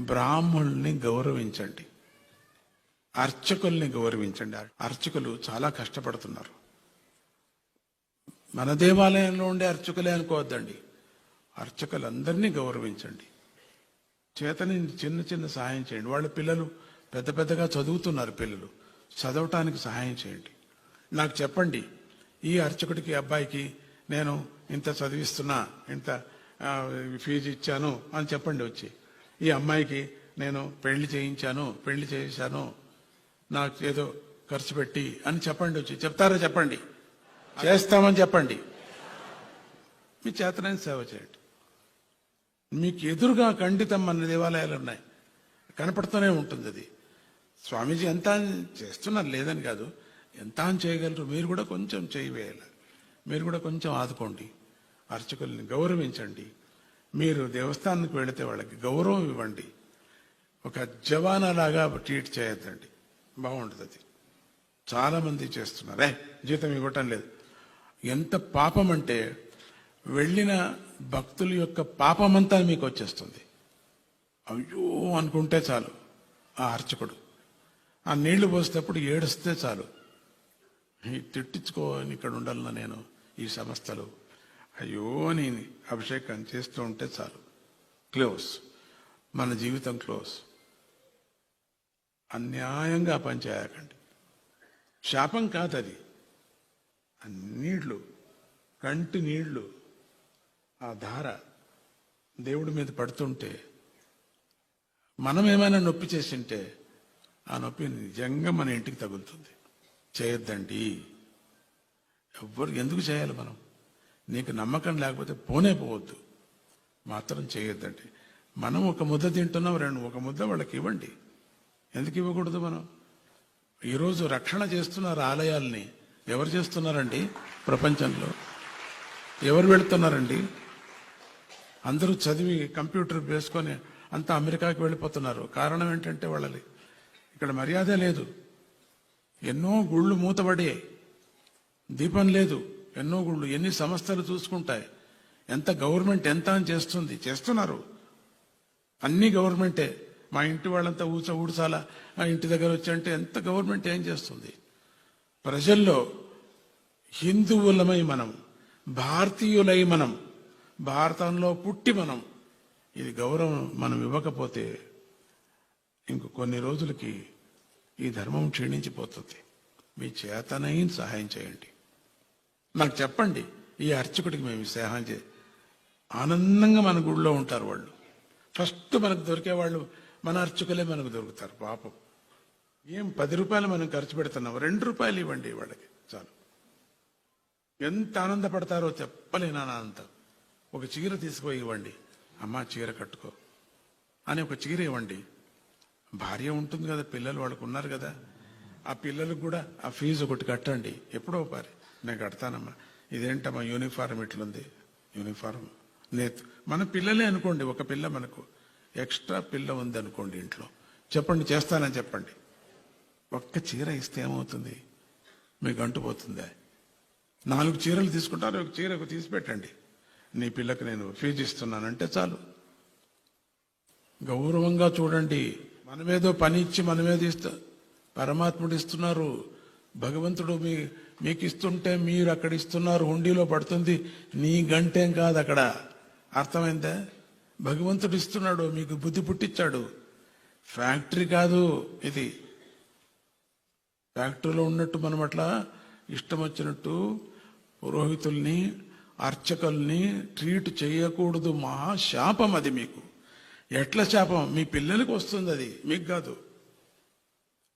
బ్రాహ్మణుల్ని గౌరవించండి, అర్చకుల్ని గౌరవించండి. అర్చకులు చాలా కష్టపడుతున్నారు. మన దేవాలయంలో ఉండే అర్చకులే అనుకోవద్దండి, అర్చకులందరినీ గౌరవించండి. చేతని చిన్న చిన్న సహాయం చేయండి. వాళ్ళ పిల్లలు పెద్ద పెద్దగా చదువుతున్నారు, పిల్లలు చదవటానికి సహాయం చేయండి. నాకు చెప్పండి, ఈ అర్చకుడికి అబ్బాయికి నేను ఇంత చదివిస్తున్నా, ఇంత ఫీజు ఇచ్చాను అని చెప్పండి. వచ్చి ఈ అమ్మాయికి నేను పెళ్లి చేశాను, నాకు ఏదో ఖర్చు పెట్టి అని చెప్పండి. వచ్చి చెప్తారా? చెప్పండి. చేస్తామని చెప్పండి. మీ చేతనైన సేవ చేయండి. మీకు ఎదురుగా ఖండితం మన దేవాలయాలు ఉన్నాయి, కనపడుతూనే ఉంటుంది. అది స్వామీజీ ఎంత చేస్తున్నారు లేదని కాదు, ఎంత అని చేయగలరు. మీరు కూడా కొంచెం చేయి వేయాలి, మీరు కూడా కొంచెం ఆదుకోండి. అర్చకుల్ని గౌరవించండి. మీరు దేవస్థానానికి వెళితే వాళ్ళకి గౌరవం ఇవ్వండి. ఒక జవానాలాగా ట్రీట్ చేయొద్దండి, బాగుంటుంది. అది చాలామంది చేస్తున్నారు, జీతం ఇవ్వటం లేదు. ఎంత పాపం అంటే వెళ్ళిన భక్తుల యొక్క పాపమంతా మీకు వచ్చేస్తుంది. అయ్యో అనుకుంటే చాలు, ఆ అర్చకుడు ఆ నీళ్లు పోసేటప్పుడు ఏడుస్తే చాలు, తిట్టించుకోని ఇక్కడ ఉండాలన్నా నేను ఈ సంస్థలు, అయ్యో అని అభిషేకం చేస్తూ ఉంటే చాలు, క్లోజ్, మన జీవితం క్లోజ్. అన్యాయంగా పనిచేయకండి. శాపం కాదు అది, నీళ్లు, కంటి నీళ్లు, ఆ ధార దేవుడి మీద పడుతుంటే మనం ఏమైనా నొప్పి చేసింటే ఆ నొప్పి నిజంగా మన ఇంటికి తగులుతుంది. చేయొద్దండి. ఎవ్వరు ఎందుకు చేయాలి? మనం నీకు నమ్మకం లేకపోతే పోనే పోవద్దు, మాత్రం చేయొద్దండి. మనం ఒక ముద్ద తింటున్నాం, ఒక ముద్ద వాళ్ళకి ఇవ్వండి. ఎందుకు ఇవ్వకూడదు? మనం ఈరోజు రక్షణ చేస్తున్నారు ఆలయాల్ని. ఎవరు చేస్తున్నారండి? ప్రపంచంలో ఎవరు వెళుతున్నారండి? అందరూ చదివి కంప్యూటర్ వేసుకొని అంతా అమెరికాకి వెళ్ళిపోతున్నారు. కారణం ఏంటంటే వాళ్ళది ఇక్కడ మర్యాద లేదు. ఎన్నో గుళ్ళు మూతబడి, దీపం లేదు. ఎన్నో గుళ్ళు, ఎన్ని సంస్థలు చూసుకుంటాయి. ఎంత గవర్నమెంట్ ఎంత అని చేస్తున్నారు. అన్ని గవర్నమెంటే. మా ఇంటి వాళ్ళంతా ఊడ్చాల, ఆ ఇంటి దగ్గర వచ్చి అంటే ఎంత గవర్నమెంట్ ఏం చేస్తుంది? ప్రజల్లో హిందువులమై మనం, భారతీయులై మనం, భారతంలో పుట్టి మనం, ఇది గౌరవం మనం ఇవ్వకపోతే ఇంక కొన్ని రోజులకి ఈ ధర్మం క్షీణించిపోతుంది. మీ చేతనైన సహాయం చేయండి. నాకు చెప్పండి, ఈ అర్చకుడికి మేము సహాయం ఆనందంగా మన గుడిలో ఉంటారు వాళ్ళు. ఫస్ట్ మనకు దొరికేవాళ్ళు మన అర్చకులే మనకు దొరుకుతారు. పాపం, ఏం 10 రూపాయలు మనం ఖర్చు పెడుతున్నాం, 2 రూపాయలు ఇవ్వండి వాళ్ళకి చాలు. ఎంత ఆనందపడతారో చెప్పలేనా అంత. ఒక చీర తీసుకుపోయి ఇవ్వండి, అమ్మా చీర కట్టుకో అని ఒక చీర ఇవ్వండి. భార్య ఉంటుంది కదా, పిల్లలు వాళ్ళకు ఉన్నారు కదా, ఆ పిల్లలకు కూడా ఆ ఫీజు ఒకటి కట్టండి. ఎప్పుడో పారి నేను కడతానమ్మా, ఇదేంటమ్మా యూనిఫారం ఇట్లుంది, యూనిఫారం నేతు మన పిల్లలే అనుకోండి. ఒక పిల్ల మనకు ఎక్స్ట్రా పిల్ల ఉంది అనుకోండి ఇంట్లో, చెప్పండి చేస్తానని చెప్పండి. ఒక్క చీర ఇస్తే ఏమవుతుంది? మీకు అంటుపోతుందా? 4 చీరలు తీసుకుంటారు, ఒక చీరకు తీసి పెట్టండి. నీ పిల్లకి నేను ఫీజు ఇస్తున్నానంటే చాలు. గౌరవంగా చూడండి. మనమేదో పని ఇచ్చి మనమేదో పరమాత్ముడు ఇస్తున్నారు. భగవంతుడు మీకు ఇస్తుంటే మీరు అక్కడ ఇస్తున్నారు, హుండీలో పడుతుంది. నీ గంటేం కాదు అక్కడ, అర్థమైందా? భగవంతుడు ఇస్తున్నాడు, మీకు బుద్ధి పుట్టించాడు. ఫ్యాక్టరీ కాదు ఇది. ఫ్యాక్టరీలో ఉన్నట్టు మనం అట్లా ఇష్టం వచ్చినట్టు పురోహితుల్ని, అర్చకుల్ని ట్రీట్ చేయకూడదు. మహా శాపం అది మీకు. ఎట్లా శాపం? మీ పిల్లలకు వస్తుంది, అది మీకు కాదు.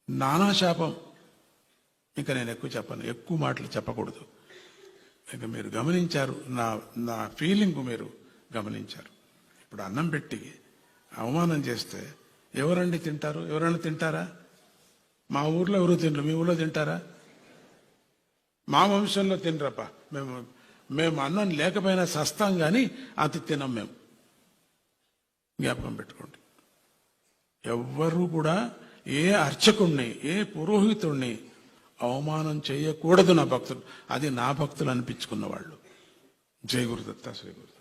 నానా శాపం. ఇంకా నేను ఎక్కువ చెప్పను, ఎక్కువ మాటలు చెప్పకూడదు. ఇక మీరు గమనించారు, నా ఫీలింగ్ మీరు గమనించారు. ఇప్పుడు అన్నం పెట్టి అవమానం చేస్తే ఎవరండి తింటారు? ఎవరైనా తింటారా? మా ఊర్లో ఎవరు తినరు, మీ ఊర్లో తింటారా? మా వంశంలో తినరప్ప. మేము అన్నం లేకపోయినా సస్తాం కానీ అది తినం మేము. జ్ఞాపకం పెట్టుకోండి. ఎవ్వరూ కూడా ఏ అర్చకుణ్ణి, ఏ పురోహితుణ్ణి అవమానం చేయకూడదు నా భక్తులు. అది నా భక్తులు అనిపించుకున్న వాళ్ళు. జై గురుదత్త, శ్రీ గురు.